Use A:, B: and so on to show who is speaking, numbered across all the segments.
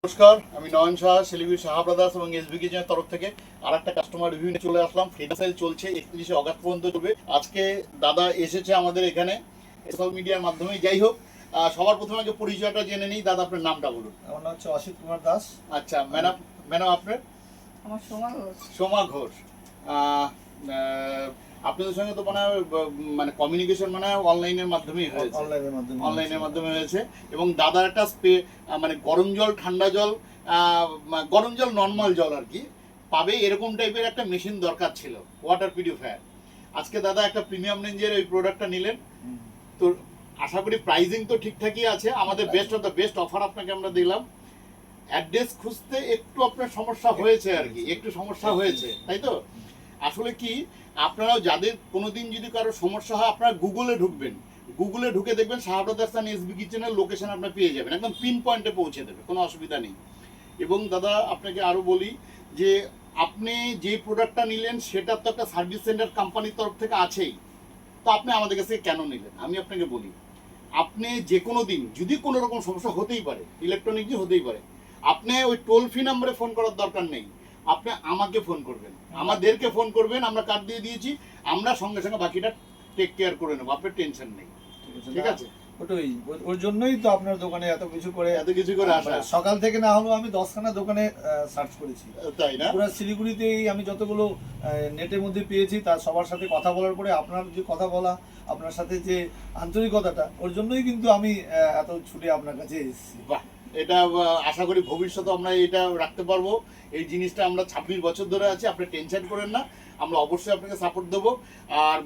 A: নমস্কার, আমি নয়ন সাহা, শিলিগুড়ি সাহা ব্রাদার্স এবং এসবি কিচেনের তরফ থেকে আরেকটা কাস্টমার রিভিউ নিয়ে চলে আসলাম। ফ্রিডম সেল চলছে 31শে অগাস্ট পর্যন্ত চলবে। আজকে দাদা এসেছে আমাদের এখানে সোশ্যাল মিডিয়ার মাধ্যমে। যাই হোক, সবার প্রথমে আগে পরিচয়টা জেনে নিই। দাদা, আপনার নামটা বলুন।
B: আমার নাম হচ্ছে অসিত কুমার দাস।
A: আচ্ছা ম্যাডাম আপনার?
C: আমার সোমা ঘোষ।
A: সোমা ঘোষ। আপনাদের সঙ্গে তো মানে কমিউনিকেশন অনলাইনের মাধ্যমেই হয়েছে। অনলাইনের মাধ্যমে হয়েছে এবং দাদার একটা মানে গরম জল, ঠান্ডা জল, গরম জল, নর্মাল জল আর কি পাবে এরকম টাইপের একটা মেশিন দরকার ছিল, ওয়াটার পিউরিফায়ার। আজকে দাদা একটা প্রিমিয়াম রেঞ্জের ওই প্রোডাক্টটা নিলেন, তো আশা করি প্রাইজিং তো ঠিকঠাকই আছে। আমাদের best of the best offer আপনাকে আমরা দিলাম। অ্যাড্রেস খুঁজতে একটু আপনার সমস্যা হয়েছে আর কি, একটু সমস্যা হয়েছে, তাই তো? আসলে কি, আপনারাও যাদের কোনোদিন যদি কারো সমস্যা হয়, আপনারা গুগলে ঢুকবেন, গুগলে ঢুকে দেখবেন সাহা ব্রাদার্স অ্যান্ড এসবি কিচেনের লোকেশন আপনার পেয়ে যাবেন, একদম পিন পয়েন্টে পৌঁছে দেবে, কোনো অসুবিধা নেই। এবং দাদা আপনাকে আরও বলি যে আপনি যে প্রোডাক্টটা নিলেন সেটার তো একটা সার্ভিস সেন্টার কোম্পানির তরফ থেকে আছেই, তো আপনি আমাদের কাছে কেন নিলেন আমি আপনাকে বলি। আপনি যে কোনো দিন যদি কোনো রকম সমস্যা হতেই পারে, ইলেকট্রনিক হতেই পারে, আপনি ওই টোল ফ্রি নাম্বারে ফোন করার দরকার নেই, আপনি আমাকে ফোন করবেন, আমাদেরকে ফোন করবেন, আমরা কার্ড দিয়ে দিয়েছি, আমরা সঙ্গে সঙ্গে বাকিটা টেক কেয়ার করে নেবো, আপনার টেনশন নেই, ঠিক আছে?
B: ওটাই, ওর জন্যই তো আপনার দোকানে এত কিছু করে
A: আসা।
B: সকাল থেকে না হলেও আমি 10খানা দোকানে সার্চ করেছি,
A: তাই না?
B: পুরো শিলিগুড়িতেই আমি যতগুলো নেটের মধ্যে পেয়েছি তার সবার সাথে কথা বলার পরে আপনার যে কথা বলা, আপনার সাথে যে আন্তরিকতাটা, ওর জন্যই কিন্তু আমি এত ছুটে আপনার কাছে এসেছি।
A: বাহ, এটা আশা করি ভবিষ্যতে আমরা এটা রাখতে পারবো। এই জিনিসটা আমরা 26 বছর ধরে আছি, আপনি টেনশন করেন না, আমরা অবশ্যই আপনাকে সাপোর্ট দেবো। আর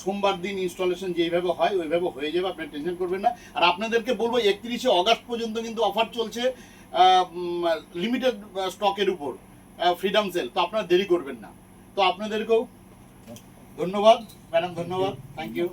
A: সোমবার দিন ইনস্টলেশন যেইভাবে হয় ওইভাবে হয়ে যাবে, আপনি টেনশন করবেন না। আর আপনাদেরকে বলবো 31শে অগাস্ট পর্যন্ত কিন্তু অফার চলছে লিমিটেড স্টকের উপর, ফ্রিডম সেল, তো আপনারা দেরি করবেন না। তো আপনাদেরকেও ধন্যবাদ ম্যাডাম, ধন্যবাদ, থ্যাংক ইউ।